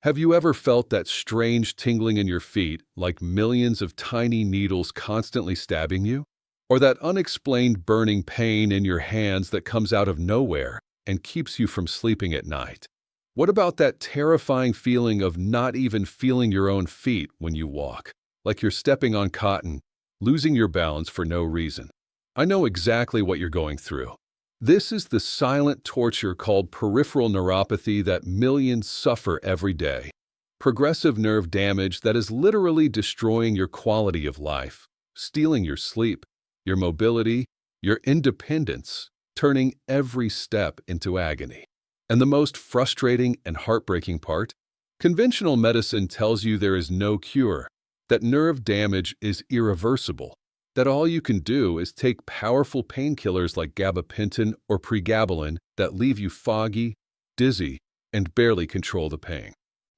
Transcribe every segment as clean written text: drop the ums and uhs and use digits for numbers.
Have you ever felt that strange tingling in your feet, like millions of tiny needles constantly stabbing you? Or that unexplained burning pain in your hands that comes out of nowhere and keeps you from sleeping at night? What about that terrifying feeling of not even feeling your own feet when you walk, like you're stepping on cotton, losing your balance for no reason? I know exactly what you're going through. This is the silent torture called peripheral neuropathy that millions suffer every day. Progressive nerve damage that is literally destroying your quality of life, stealing your sleep, your mobility, your independence, turning every step into agony. And the most frustrating and heartbreaking part? Conventional medicine tells you there is no cure, that nerve damage is irreversible, that all you can do is take powerful painkillers like gabapentin or pregabalin that leave you foggy, dizzy, and barely control the pain.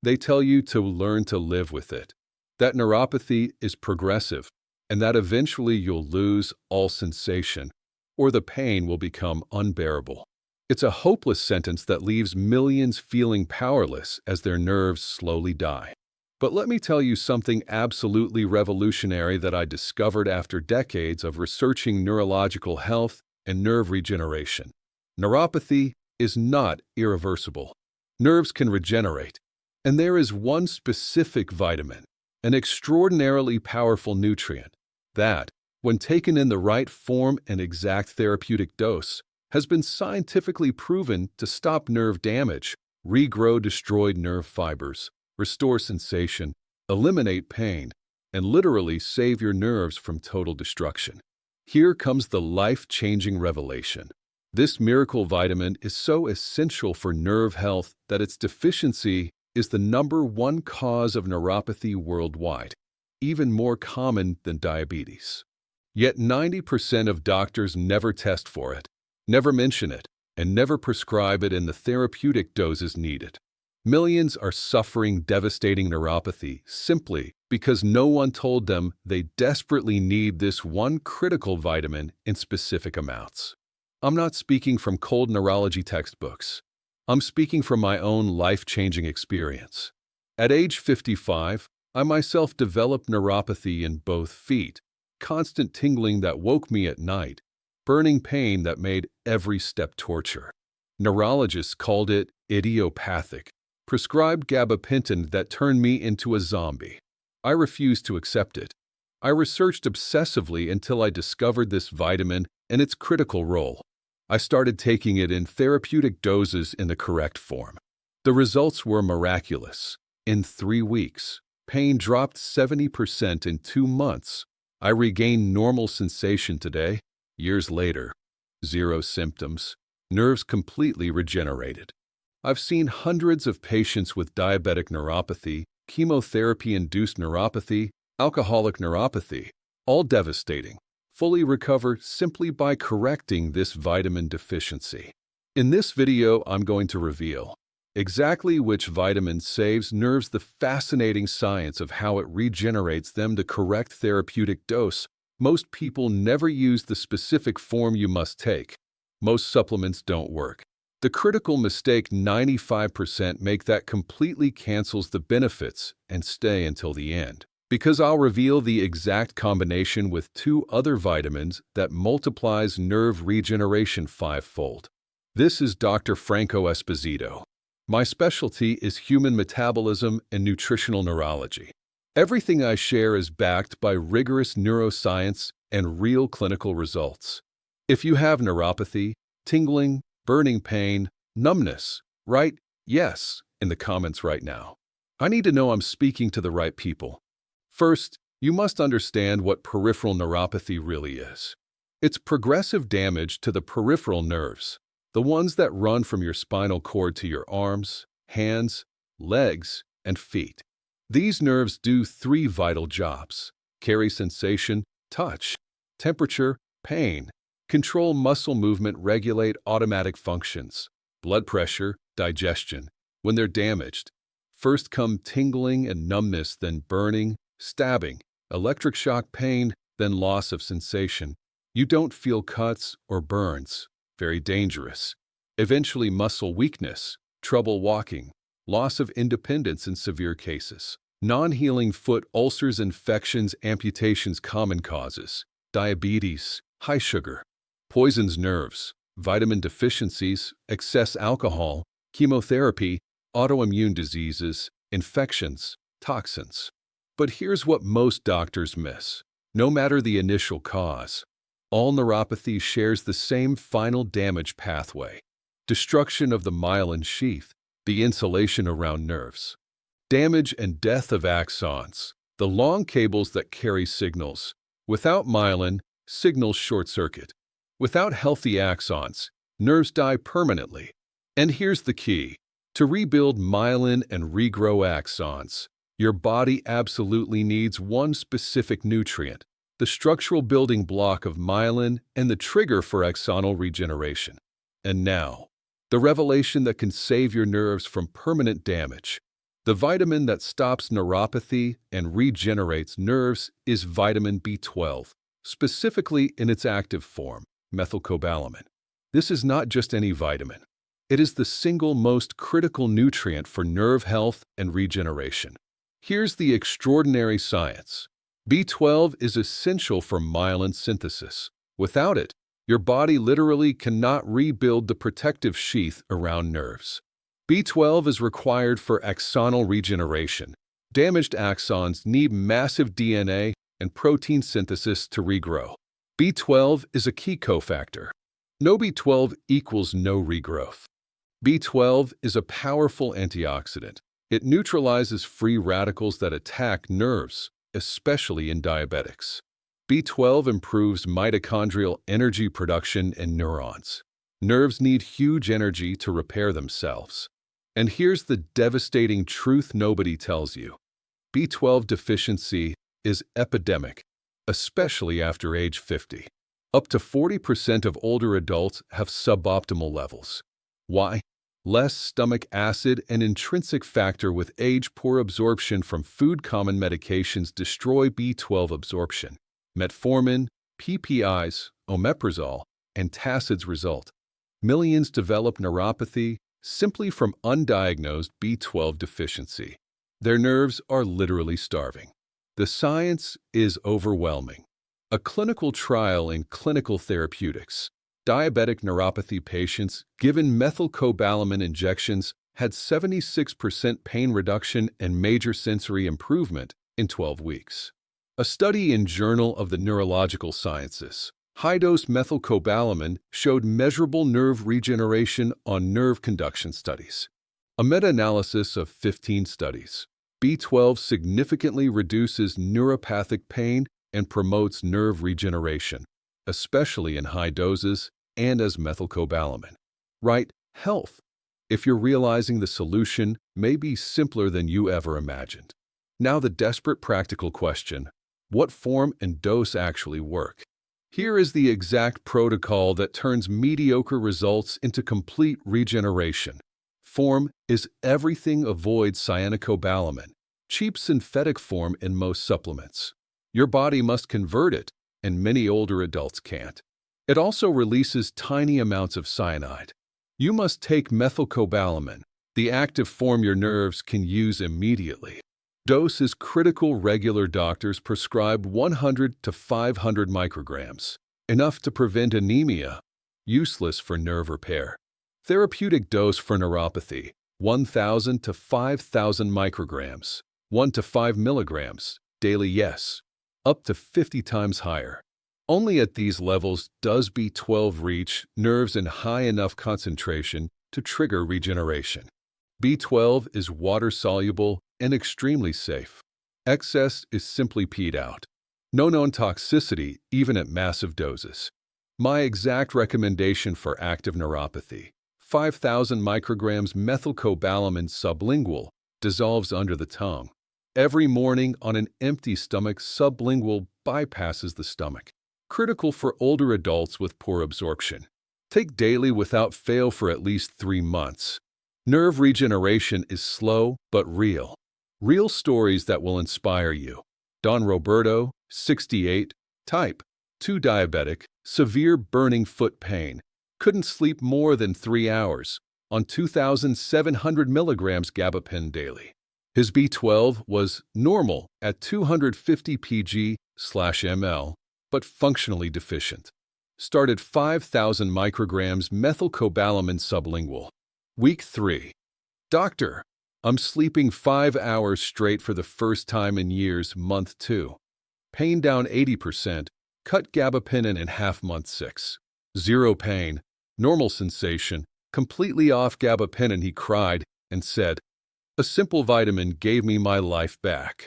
They tell you to learn to live with it, that neuropathy is progressive, and that eventually you'll lose all sensation, or the pain will become unbearable. It's a hopeless sentence that leaves millions feeling powerless as their nerves slowly die. But let me tell you something absolutely revolutionary that I discovered after decades of researching neurological health and nerve regeneration. Neuropathy is not irreversible. Nerves can regenerate, and there is one specific vitamin, an extraordinarily powerful nutrient, that, when taken in the right form and exact therapeutic dose, has been scientifically proven to stop nerve damage, regrow destroyed nerve fibers, restore sensation, eliminate pain, and literally save your nerves from total destruction. Here comes the life-changing revelation. This miracle vitamin is so essential for nerve health that its deficiency is the #1 cause of neuropathy worldwide, even more common than diabetes. Yet 90% of doctors never test for it, never mention it, and never prescribe it in the therapeutic doses needed. Millions are suffering devastating neuropathy simply because no one told them they desperately need this one critical vitamin in specific amounts. I'm not speaking from cold neurology textbooks. I'm speaking from my own life-changing experience. At age 55, I myself developed neuropathy in both feet, constant tingling that woke me at night, burning pain that made every step torture. Neurologists called it idiopathic, prescribed gabapentin that turned me into a zombie. I refused to accept it. I researched obsessively until I discovered this vitamin and its critical role. I started taking it in therapeutic doses in the correct form. The results were miraculous. In 3 weeks, pain dropped 70% in 2 months. I regained normal sensation today. Years later, 0 symptoms, nerves completely regenerated. I've seen hundreds of patients with diabetic neuropathy, chemotherapy-induced neuropathy, alcoholic neuropathy, all devastating, fully recover simply by correcting this vitamin deficiency. In this video, I'm going to reveal exactly which vitamin saves nerves, the fascinating science of how it regenerates them, the correct therapeutic dose. Most people never use the specific form you must take. Most supplements don't work. The critical mistake 95% make that completely cancels the benefits and stay until the end. Because I'll reveal the exact combination with 2 other vitamins that multiplies nerve regeneration 5-fold. This is Dr. Franco Esposito. My specialty is human metabolism and nutritional neurology. Everything I share is backed by rigorous neuroscience and real clinical results. If you have neuropathy, tingling, burning pain, numbness, write yes in the comments right now. I need to know I'm speaking to the right people. First, you must understand what peripheral neuropathy really is. It's progressive damage to the peripheral nerves, the ones that run from your spinal cord to your arms, hands, legs, and feet. These nerves do 3 vital jobs: carry sensation, touch, temperature, pain, control muscle movement, regulate automatic functions, blood pressure, digestion. When they're damaged, first come tingling and numbness, then burning, stabbing, electric shock pain, then loss of sensation. You don't feel cuts or burns. Very dangerous. Eventually muscle weakness, trouble walking, loss of independence in severe cases, non-healing foot ulcers, infections, amputations. Common causes: diabetes, high sugar, poisons nerves, vitamin deficiencies, excess alcohol, chemotherapy, autoimmune diseases, infections, toxins. But here's what most doctors miss. No matter the initial cause, all neuropathy shares the same final damage pathway: destruction of the myelin sheath, the insulation around nerves. Damage and death of axons, the long cables that carry signals. Without myelin, signals short-circuit. Without healthy axons, nerves die permanently. And here's the key: to rebuild myelin and regrow axons, your body absolutely needs one specific nutrient, the structural building block of myelin and the trigger for axonal regeneration. And now, the revelation that can save your nerves from permanent damage. The vitamin that stops neuropathy and regenerates nerves is vitamin B12, specifically in its active form, methylcobalamin. This is not just any vitamin. It is the single most critical nutrient for nerve health and regeneration. Here's the extraordinary science. B12 is essential for myelin synthesis. Without it, your body literally cannot rebuild the protective sheath around nerves. B12 is required for axonal regeneration. Damaged axons need massive DNA and protein synthesis to regrow. B12 is a key cofactor. No B12 equals no regrowth. B12 is a powerful antioxidant. It neutralizes free radicals that attack nerves, especially in diabetics. B12 improves mitochondrial energy production in neurons. Nerves need huge energy to repair themselves. And here's the devastating truth nobody tells you. B12 deficiency is epidemic, especially after age 50. Up to 40% of older adults have suboptimal levels. Why? Less stomach acid and intrinsic factor with age. Poor absorption from food. Common medications destroy B12 absorption. Metformin, PPIs, omeprazole, antacids result. Millions develop neuropathy simply from undiagnosed B12 deficiency. Their nerves are literally starving. The science is overwhelming. A clinical trial in clinical therapeutics. Diabetic neuropathy patients given methylcobalamin injections had 76% pain reduction and major sensory improvement in 12 weeks. A study in Journal of the Neurological Sciences. High-dose methylcobalamin showed measurable nerve regeneration on nerve conduction studies. A meta-analysis of 15 studies. B12 significantly reduces neuropathic pain and promotes nerve regeneration, especially in high doses and as methylcobalamin. Right, health. If you're realizing the solution may be simpler than you ever imagined. Now the desperate practical question: what form and dose actually work? Here is the exact protocol that turns mediocre results into complete regeneration. Form is everything. Avoid cyanocobalamin, cheap synthetic form in most supplements. Your body must convert it, and many older adults can't. It also releases tiny amounts of cyanide. You must take methylcobalamin, the active form your nerves can use immediately. Dose is critical. Regular doctors prescribe 100 to 500 micrograms, enough to prevent anemia, useless for nerve repair. Therapeutic dose for neuropathy: 1,000 to 5,000 micrograms, 1 to 5 milligrams, daily. Yes, up to 50 times higher. Only at these levels does B12 reach nerves in high enough concentration to trigger regeneration. B12 is water-soluble and extremely safe. Excess is simply peed out. No known toxicity even at massive doses. My exact recommendation for active neuropathy: 5,000 micrograms methylcobalamin sublingual, dissolves under the tongue. Every morning on an empty stomach. Sublingual bypasses the stomach. Critical for older adults with poor absorption. Take daily without fail for at least 3 months. Nerve regeneration is slow but real. Real stories that will inspire you. Don Roberto, 68, type 2 diabetic, severe burning foot pain. Couldn't sleep more than 3 hours. on 2,700 milligrams gabapentin daily. His B12 was normal at 250 pg/ml, but functionally deficient. Started 5,000 micrograms methylcobalamin sublingual. Week 3. Doctor, I'm sleeping 5 hours straight for the first time in years, month 2. Pain down 80%, cut gabapentin in half, month 6. Zero pain, normal sensation, completely off gabapentin, he cried and said, a simple vitamin gave me my life back.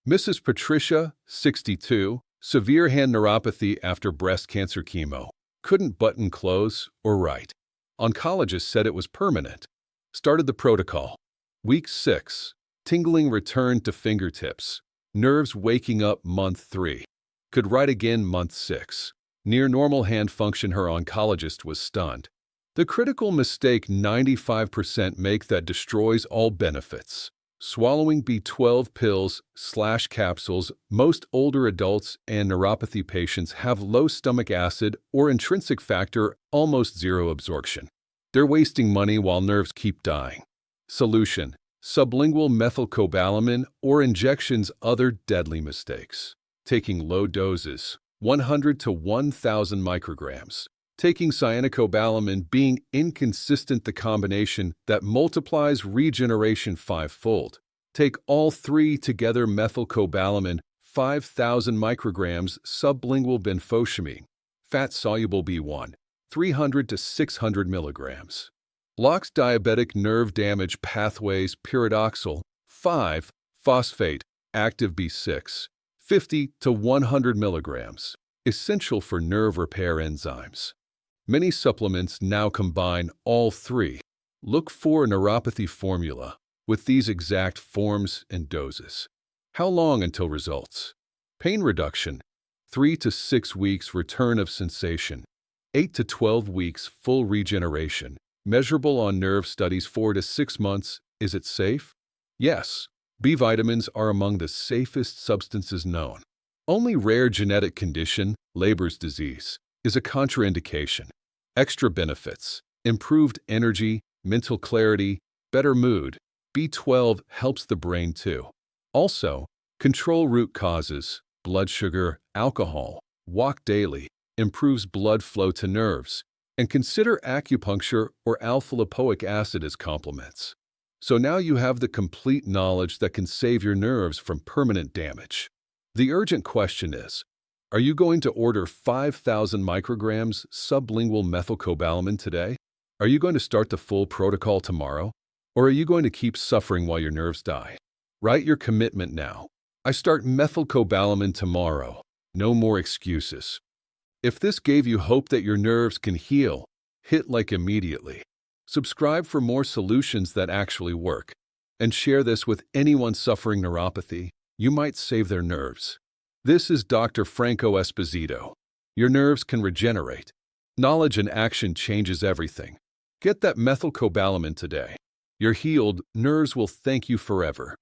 Mrs. Patricia, 62, severe hand neuropathy after breast cancer chemo. Couldn't button clothes or write. Oncologist said it was permanent. Started the protocol. Week 6. Tingling returned to fingertips. Nerves waking up, month 3. Could write again, month 6. Near normal hand function, her oncologist was stunned. The critical mistake 95% make that destroys all benefits. Swallowing B12 pills/capsules. Most older adults and neuropathy patients have low stomach acid or intrinsic factor, almost zero absorption. They're wasting money while nerves keep dying. Solution: sublingual methylcobalamin or injections. Other deadly mistakes: taking low doses, 100 to 1,000 micrograms. Taking cyanocobalamin, being inconsistent, the combination that multiplies regeneration 5-fold. Take all three together: methylcobalamin, 5,000 micrograms, sublingual benfotiamine, fat-soluble B1, 300 to 600 milligrams. Blocks diabetic nerve damage pathways: pyridoxal, 5-phosphate, active B6, 50 to 100 milligrams, essential for nerve repair enzymes. Many supplements now combine all three. Look for a neuropathy formula with these exact forms and doses. How long until results? Pain reduction: 3 to 6 weeks, return of sensation; 8 to 12 weeks, full regeneration. Measurable on nerve studies. 4 to 6 months. Is it safe? Yes. B vitamins are among the safest substances known. Only rare genetic condition, Leber's disease, is a contraindication. Extra benefits: improved energy, mental clarity, better mood. B12 helps the brain too. Also, control root causes: blood sugar, alcohol. Walk daily, improves blood flow to nerves. And consider acupuncture or alpha-lipoic acid as complements. So now you have the complete knowledge that can save your nerves from permanent damage. The urgent question is, are you going to order 5,000 micrograms sublingual methylcobalamin today? Are you going to start the full protocol tomorrow? Or are you going to keep suffering while your nerves die? Write your commitment now. I start methylcobalamin tomorrow. No more excuses. If this gave you hope that your nerves can heal, hit like immediately. Subscribe for more solutions that actually work. And share this with anyone suffering neuropathy. You might save their nerves. This is Dr. Franco Esposito. Your nerves can regenerate. Knowledge and action changes everything. Get that methylcobalamin today. Your healed nerves will thank you forever.